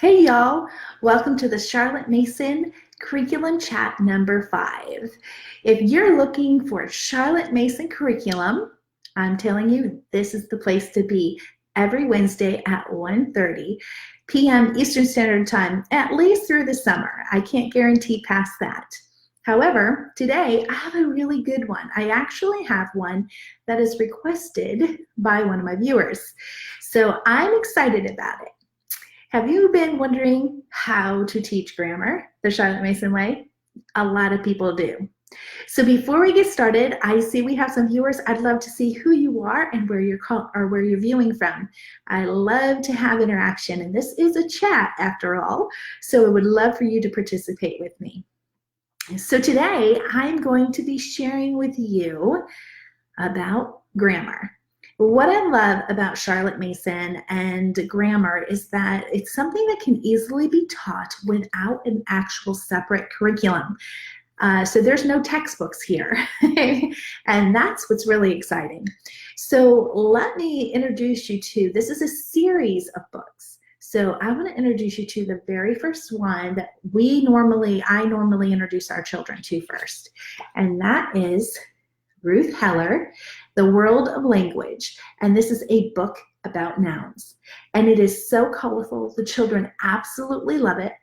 Hey y'all, welcome to the Charlotte Mason Curriculum Chat number 5. If you're looking for a Charlotte Mason curriculum, I'm telling you this is the place to be every Wednesday at 1:30 p.m. Eastern Standard Time, at least through the summer. I can't guarantee past that. However, today I have a really good one. I actually have one that is requested by one of my viewers. So I'm excited about it. Have you been wondering how to teach grammar the Charlotte Mason way? A lot of people do. So before we get started, I see we have some viewers. I'd love to see who you are and where you're viewing from. I love to have interaction, and this is a chat after all, so I would love for you to participate with me. So today I'm going to be sharing with you about grammar. What I love about Charlotte Mason and grammar is that it's something that can easily be taught without an actual separate curriculum. So there's no textbooks here, and that's what's really exciting. So let me introduce you to, this is a series of books. So I want to introduce you to the very first one that I normally introduce our children to first, and that is Ruth Heller, The World of Language. And this is a book about nouns. And it is so colorful. The children absolutely love it.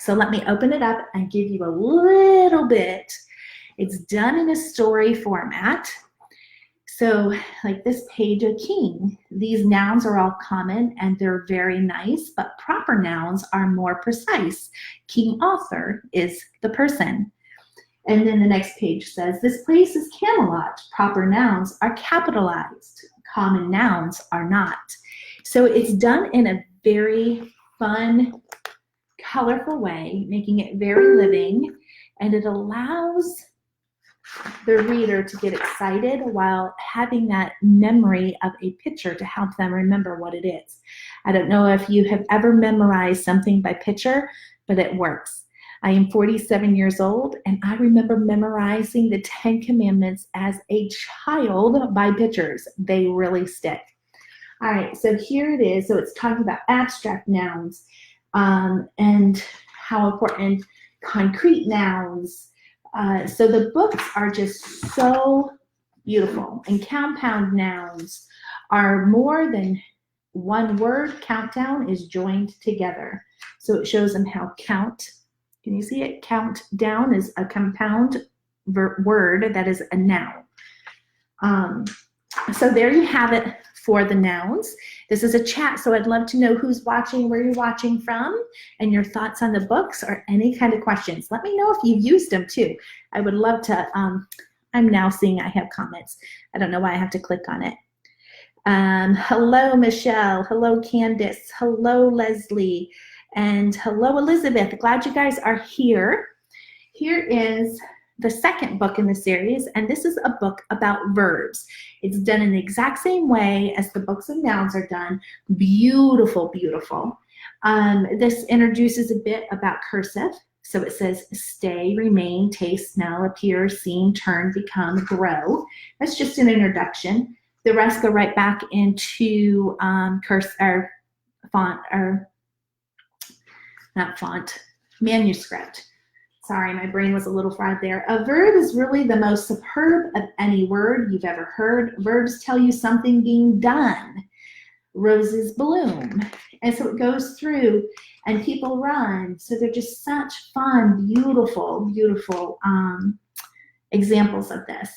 So let me open it up and give you a little bit. It's done in a story format. So like this page, a king. These nouns are all common and they're very nice, but proper nouns are more precise. King Arthur is the person. And then the next page says, this place is Camelot. Proper nouns are capitalized. Common nouns are not. So it's done in a very fun, colorful way, making it very living, and it allows the reader to get excited while having that memory of a picture to help them remember what it is. I don't know if you have ever memorized something by picture, but it works. I am 47 years old, and I remember memorizing the 10 Commandments as a child by pictures. They really stick. All right, so here it is. So it's talking about abstract nouns and how important concrete nouns. So the books are just so beautiful. And compound nouns are more than one word. Countdown is joined together. So it shows them how count. Can you see it? Count down is a compound word that is a noun. So there you have it for the nouns. This is a chat, so I'd love to know who's watching, where you're watching from, and your thoughts on the books or any kind of questions. Let me know if you've used them too. I would love to. I'm now seeing I have comments. I don't know why I have to click on it. Hello, Michelle. Hello, Candice. Hello, Leslie. And hello, Elizabeth. Glad you guys are here. Here is the second book in the series, and this is a book about verbs. It's done in the exact same way as the books of nouns are done. Beautiful, beautiful. This introduces a bit about cursive. So it says stay, remain, taste, smell, appear, seem, turn, become, grow. That's just an introduction. The rest go right back into manuscript. Sorry, my brain was a little fried there. A verb is really the most superb of any word you've ever heard. Verbs tell you something being done. Roses bloom. And so it goes through and people run. So they're just such fun, beautiful, beautiful examples of this.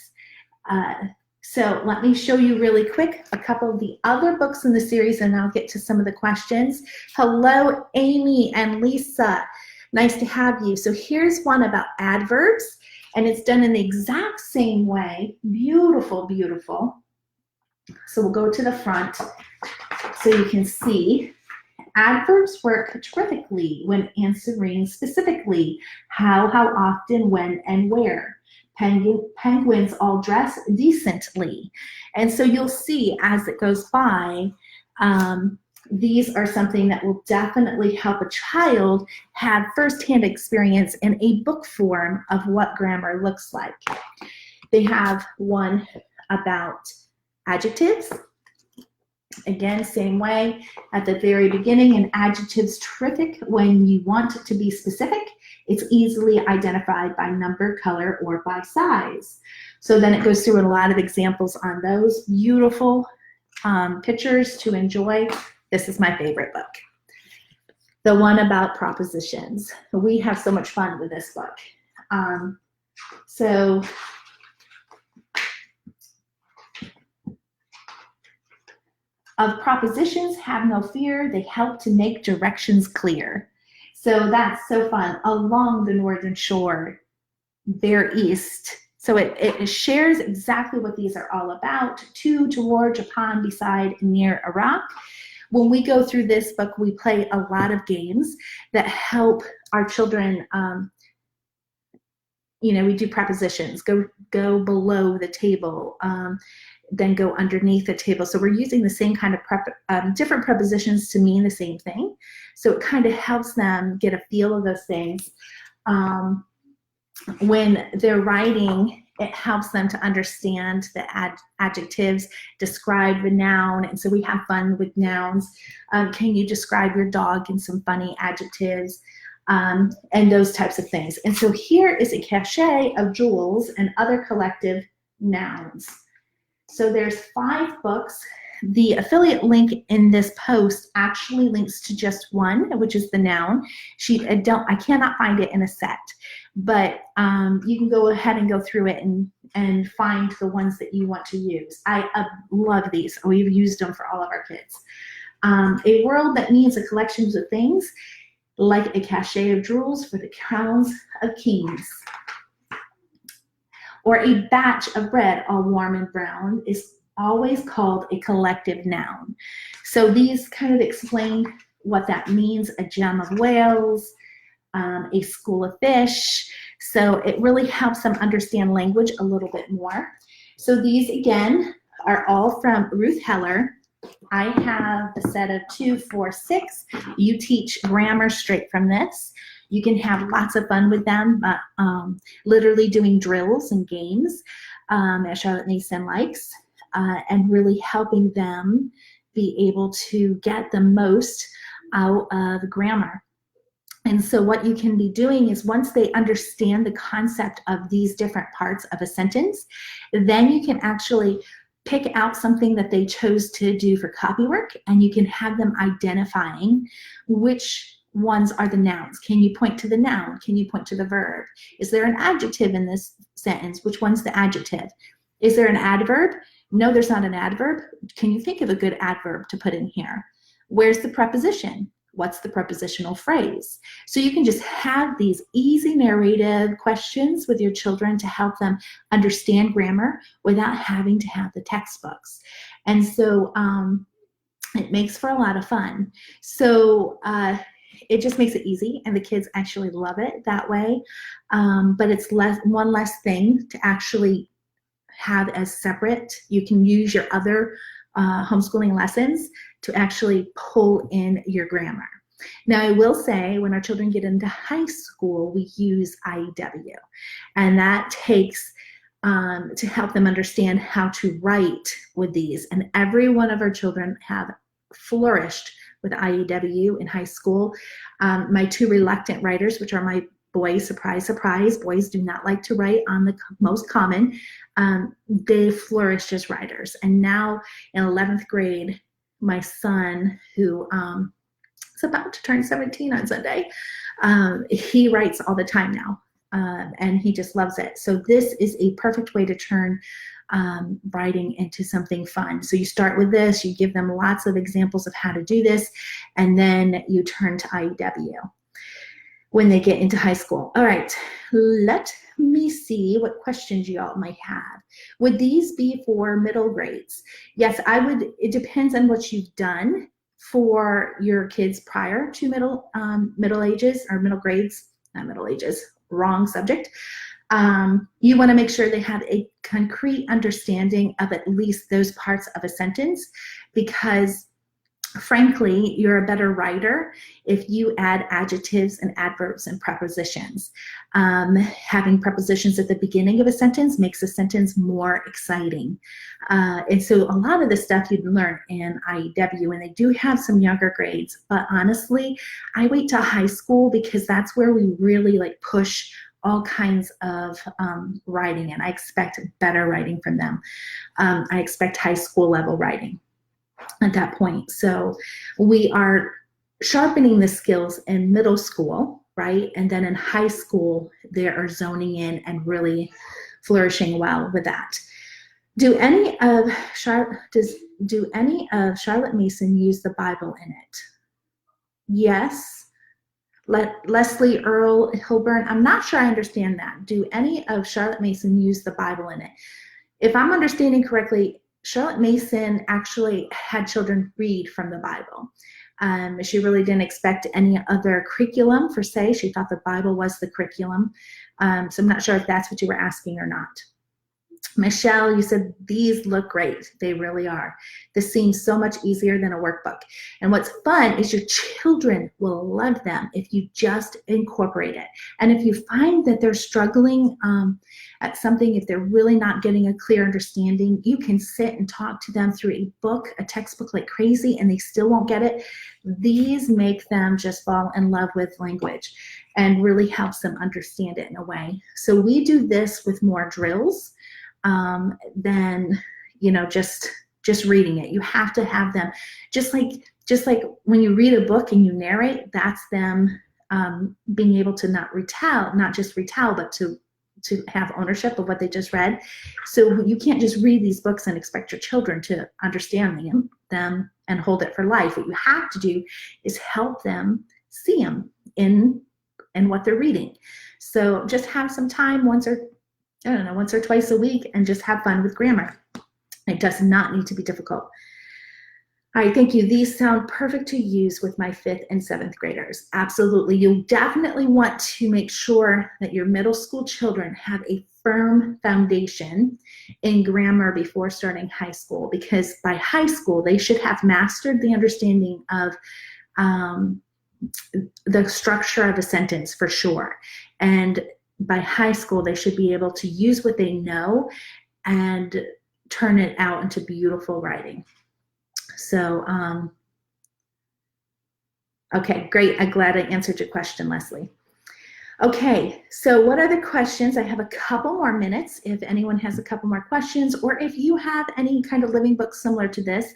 So let me show you really quick a couple of the other books in the series, and I'll get to some of the questions. Hello, Amy and Lisa. Nice to have you. So here's one about adverbs, and it's done in the exact same way. Beautiful, beautiful. So we'll go to the front so you can see. Adverbs work terrifically when answering specifically how often, when, and where. Penguins all dress decently. And so you'll see as it goes by, these are something that will definitely help a child have firsthand experience in a book form of what grammar looks like. They have one about adjectives, Again, same way at the very beginning, an adjective's terrific when you want it to be specific. It's easily identified by number, color, or by size. So then it goes through a lot of examples on those. Beautiful pictures to enjoy. This is my favorite book. The one about propositions. We have so much fun with this book. Of propositions, have no fear, they help to make directions clear. So that's so fun. Along the northern shore, bear east. So it shares exactly what these are all about. To, toward, upon, beside, near a rock. When we go through this book, we play a lot of games that help our children, we do prepositions, go below the table, then go underneath the table. So we're using the same kind of different prepositions to mean the same thing. So it kind of helps them get a feel of those things. When they're writing, it helps them to understand the adjectives, describe the noun. And so we have fun with nouns. Can you describe your dog in some funny adjectives? And those types of things. And so here is a cachet of jewels and other collective nouns. So there's 5 books. The affiliate link in this post actually links to just one, which is the noun sheet. I cannot find it in a set, but you can go ahead and go through it and find the ones that you want to use. I love these. We've used them for all of our kids. A world that means a collection of things, like a cachet of jewels for the crowns of kings. Or a batch of bread all warm and brown is always called a collective noun. So these kind of explain what that means. A gem of whales, a school of fish. So it really helps them understand language a little bit more. So these, again, are all from Ruth Heller. I have a set of 2, 4, 6. You teach grammar straight from this. You can have lots of fun with them, literally doing drills and games that Charlotte Mason likes, and really helping them be able to get the most out of grammar. And so what you can be doing is, once they understand the concept of these different parts of a sentence, then you can actually pick out something that they chose to do for copywork, and you can have them identifying which ones are the nouns. Can you point to the noun? Can you point to the verb? Is there an adjective in this sentence? Which one's the adjective? Is there an adverb? No, there's not an adverb. Can you think of a good adverb to put in here? Where's the preposition? What's the prepositional phrase? So you can just have these easy narrative questions with your children to help them understand grammar without having to have the textbooks. And so it makes for a lot of fun. So it just makes it easy, and the kids actually love it that way. But it's one less thing to actually have as separate. You can use your other homeschooling lessons to actually pull in your grammar. Now, I will say, when our children get into high school, we use IEW, and that takes to help them understand how to write with these. And every one of our children have flourished with IEW in high school. My 2 reluctant writers, which are my boys, surprise, surprise, boys do not like to write on the most common, they flourished as writers. And now in 11th grade, my son, who is about to turn 17 on Sunday, he writes all the time now, and he just loves it. So this is a perfect way to turn writing into something fun. So you start with this, you give them lots of examples of how to do this, and then you turn to IEW when they get into high school. All right, let me see what questions you all might have. Would these be for middle grades? Yes, I would. It depends on what you've done for your kids prior to middle ages or middle grades, not middle ages, wrong subject. You want to make sure they have a concrete understanding of at least those parts of a sentence, because Frankly, you're a better writer if you add adjectives and adverbs and prepositions. Having prepositions at the beginning of a sentence makes a sentence more exciting. And so a lot of the stuff you'd learn in IEW, and they do have some younger grades, but honestly, I wait till high school because that's where we really like push all kinds of writing, and I expect better writing from them. I expect high school level writing at that point. So we are sharpening the skills in middle school, right? And then in high school, they are zoning in and really flourishing well with that. Do any of Charlotte Mason use the Bible in it? Yes. Leslie Earl Hilburn, I'm not sure I understand that. Do any of Charlotte Mason use the Bible in it? If I'm understanding correctly, Charlotte Mason actually had children read from the Bible. She really didn't expect any other curriculum per se. She thought the Bible was the curriculum. So I'm not sure if that's what you were asking or not. Michelle, you said these look great. They really are. This seems so much easier than a workbook. And what's fun is your children will love them if you just incorporate it. And if you find that they're struggling at something, if they're really not getting a clear understanding, you can sit and talk to them through a book, a textbook like crazy, and they still won't get it. These make them just fall in love with language and really helps them understand it in a way. So we do this with more drills than, you know, just reading it. You have to have them just like when you read a book and you narrate, that's them being able to not just retell, but to have ownership of what they just read. So you can't just read these books and expect your children to understand them and hold it for life. What you have to do is help them see them in what they're reading. So just have some time once or twice a week and just have fun with grammar. It does not need to be difficult. All right, thank you. These sound perfect to use with my 5th and 7th graders. Absolutely. You'll definitely want to make sure that your middle school children have a firm foundation in grammar before starting high school, because by high school, they should have mastered the understanding of the structure of a sentence for sure. And by high school, they should be able to use what they know and turn it out into beautiful writing. So, okay, great. I'm glad I answered your question, Leslie. Okay, so what are the questions? I have a couple more minutes if anyone has a couple more questions, or if you have any kind of living book similar to this.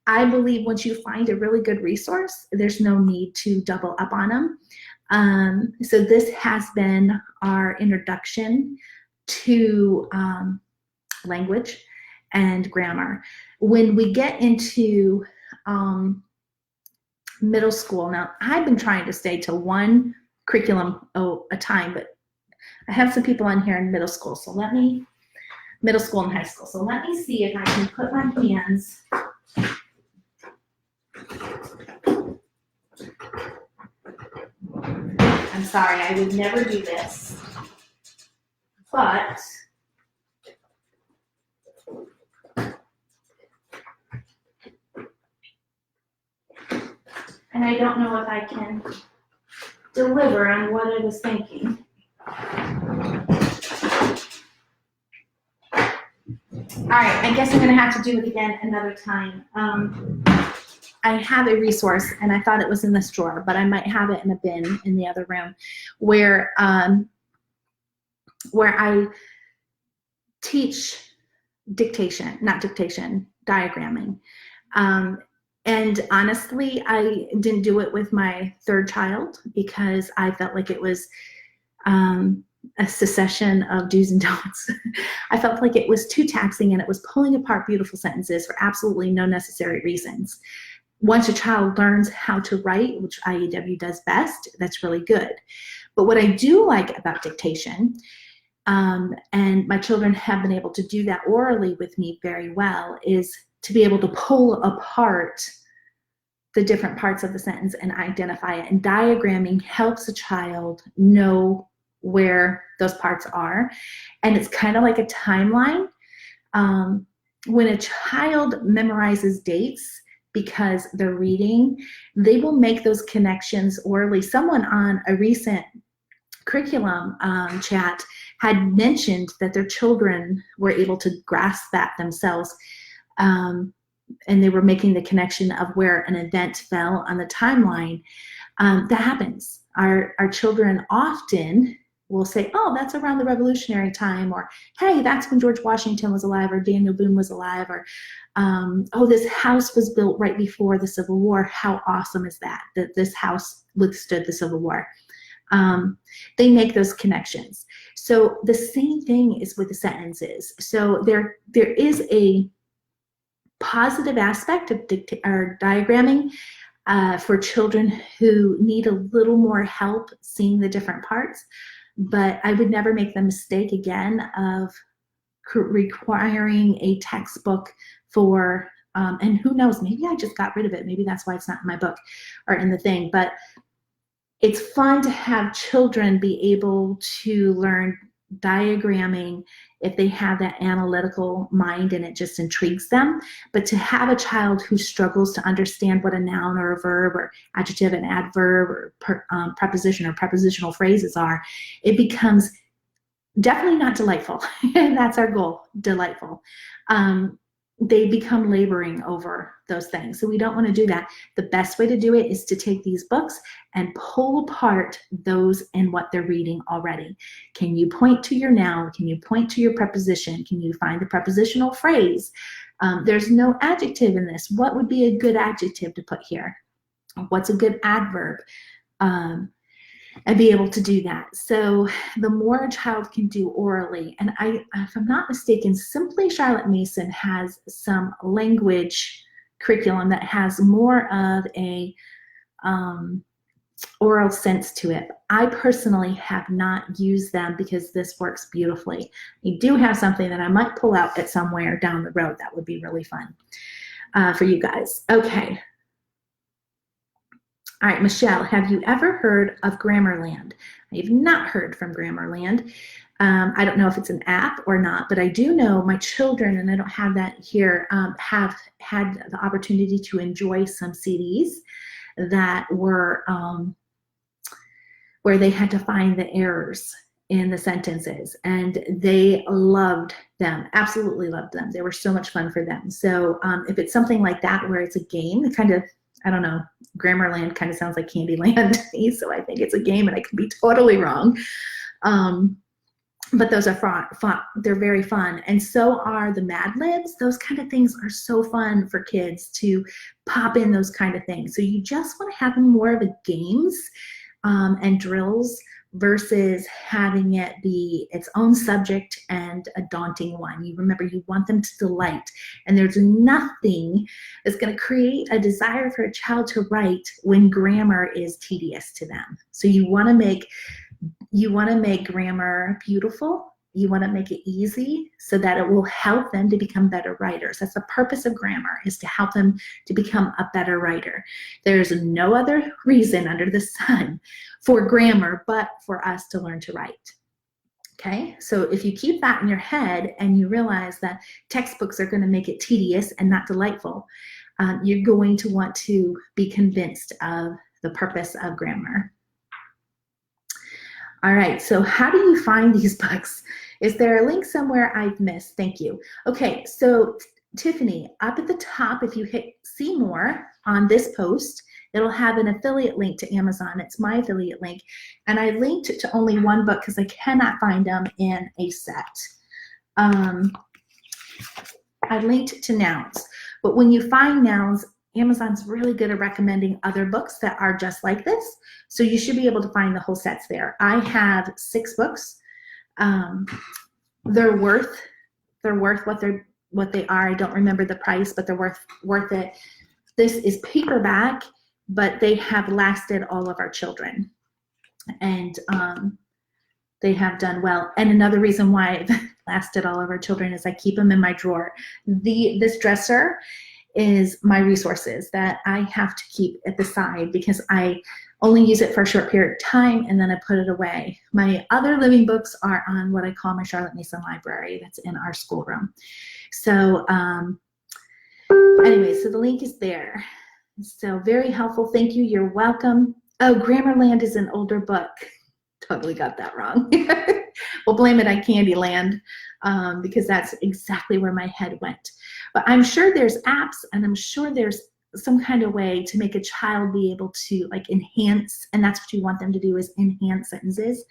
I believe once you find a really good resource, there's no need to double up on them. So this has been our introduction to language and grammar. When we get into middle school, now I've been trying to stay to one curriculum a time, but I have some people on here in middle school and high school. So let me see if I can put my hands. I'm sorry, I would never do this, but and I don't know if I can deliver on what I was thinking. All right, I guess I'm going to have to do it again another time. I have a resource, and I thought it was in this drawer, but I might have it in a bin in the other room, where I teach diagramming. And honestly, I didn't do it with my 3rd child because I felt like it was a succession of do's and don'ts. I felt like it was too taxing, and it was pulling apart beautiful sentences for absolutely no necessary reasons. Once a child learns how to write, which IEW does best, that's really good. But what I do like about dictation, and my children have been able to do that orally with me very well, is to be able to pull apart the different parts of the sentence and identify it. And diagramming helps a child know where those parts are. And it's kind of like a timeline. When a child memorizes dates, because they're reading, they will make those connections orally. Someone on a recent curriculum chat had mentioned that their children were able to grasp that themselves, and they were making the connection of where an event fell on the timeline. That happens. Our children often will say, oh, that's around the Revolutionary time, or hey, that's when George Washington was alive, or Daniel Boone was alive, or oh, this house was built right before the Civil War. How awesome is that this house withstood the Civil War? They make those connections. So the same thing is with the sentences. So there is a positive aspect of diagramming for children who need a little more help seeing the different parts, but I would never make the mistake again of requiring a textbook for, and who knows, maybe I just got rid of it. Maybe that's why it's not in my book or in the thing, but it's fun to have children be able to learn diagramming if they have that analytical mind and it just intrigues them. But to have a child who struggles to understand what a noun or a verb or adjective and adverb or preposition or prepositional phrases are, it becomes definitely not delightful. And that's our goal, delightful. They become laboring over those things. So we don't want to do that. The best way to do it is to take these books and pull apart those and what they're reading already. Can you point to your noun? Can you point to your preposition? Can you find the prepositional phrase? There's no adjective in this. What would be a good adjective to put here? What's a good adverb? And be able to do that. So the more a child can do orally, and if I'm not mistaken, Simply Charlotte Mason has some language curriculum that has more of a oral sense to it. I personally have not used them because this works beautifully. I do have something that I might pull out at somewhere down the road that would be really fun for you guys. Okay. All right, Michelle, have you ever heard of Grammarland? I have not heard from Grammarland. I don't know if it's an app or not, but I do know my children, and I don't have that here, have had the opportunity to enjoy some CDs that were where they had to find the errors in the sentences, and they loved them, absolutely loved them. They were so much fun for them. So if it's something like that where it's a game, kind of, I don't know, Grammarland kind of sounds like Candyland to me, so I think it's a game and I could be totally wrong. But those are fun. They're very fun. And so are the Mad Libs. Those kind of things are so fun for kids to pop in those kind of things. So you just want to have more of a games and drills versus having it be its own subject and a daunting one. You remember, you want them to delight, and there's nothing that's going to create a desire for a child to write when grammar is tedious to them. So you want to make grammar beautiful. You want to make it easy so that it will help them to become better writers. That's the purpose of grammar, is to help them to become a better writer. There's no other reason under the sun for grammar but for us to learn to write. Okay, so if you keep that in your head and you realize that textbooks are going to make it tedious and not delightful, you're going to want to be convinced of the purpose of grammar. All right, so how do you find these books? Is there a link somewhere I've missed? Thank you. Okay, so Tiffany, up at the top, if you hit see more on this post, it'll have an affiliate link to Amazon. It's my affiliate link. And I linked to only one book because I cannot find them in a set. I linked to nouns. But when you find nouns, Amazon's really good at recommending other books that are just like this. So you should be able to find the whole sets there. I have 6 books. They're worth what they are. I don't remember the price, but they're worth it. This is paperback, but they have lasted all of our children, and they have done well. And another reason why it lasted all of our children is I keep them in my drawer. This dresser is my resources that I have to keep at the side because I only use it for a short period of time and then I put it away. My other living books are on what I call my Charlotte Mason library that's in our schoolroom. So Anyway, so the link is there. So very helpful. Thank you. You're welcome. Oh, Grammarland is an older book. Totally got that wrong. We'll blame it on Candyland because that's exactly where my head went. But I'm sure there's apps, and I'm sure there's some kind of way to make a child be able to like enhance, and that's what you want them to do, is enhance sentences.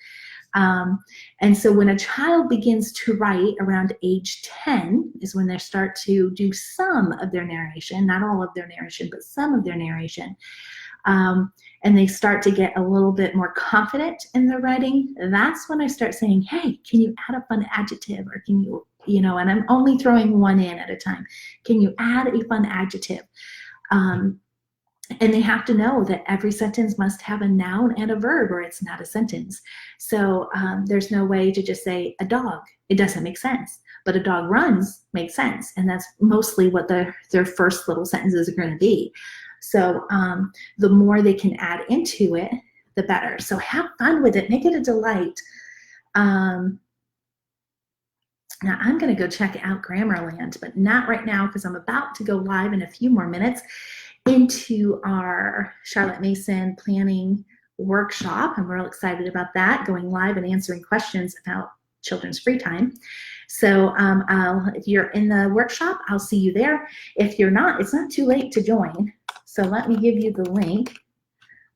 And so when a child begins to write around age 10 is when they start to do some of their narration, not all of their narration, but some of their narration. And they start to get a little bit more confident in their writing. That's when I start saying, hey, can you add a fun adjective? Or can you, and I'm only throwing one in at a time. Can you add a fun adjective? And they have to know that every sentence must have a noun and a verb, or it's not a sentence. So there's no way to just say a dog. It doesn't make sense. But a dog runs makes sense. And that's mostly what their first little sentences are going to be. So the more they can add into it, the better. So have fun with it. Make it a delight. Now I'm going to go check out Grammarland, but not right now because I'm about to go live in a few more minutes into our Charlotte Mason planning workshop. I'm real excited about that, going live and answering questions about children's free time. So if you're in the workshop, I'll see you there. If you're not, it's not too late to join. So let me give you the link.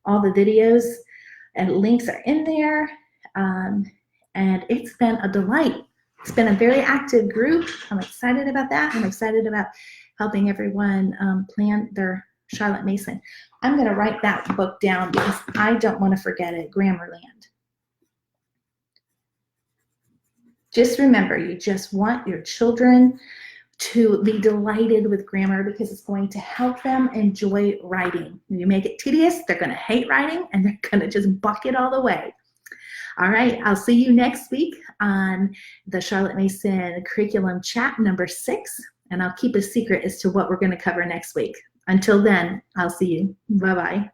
All the videos and links are in there. And it's been a delight. It's been a very active group. I'm excited about that. I'm excited about helping everyone plan their Charlotte Mason. I'm going to write that book down because I don't want to forget it. Grammarland. Just remember, you just want your children to be delighted with grammar because it's going to help them enjoy writing. When you make it tedious, they're going to hate writing and they're going to just buck it all the way. All right, I'll see you next week on the Charlotte Mason curriculum chat number 6, and I'll keep a secret as to what we're going to cover next week. Until then, I'll see you. Bye-bye.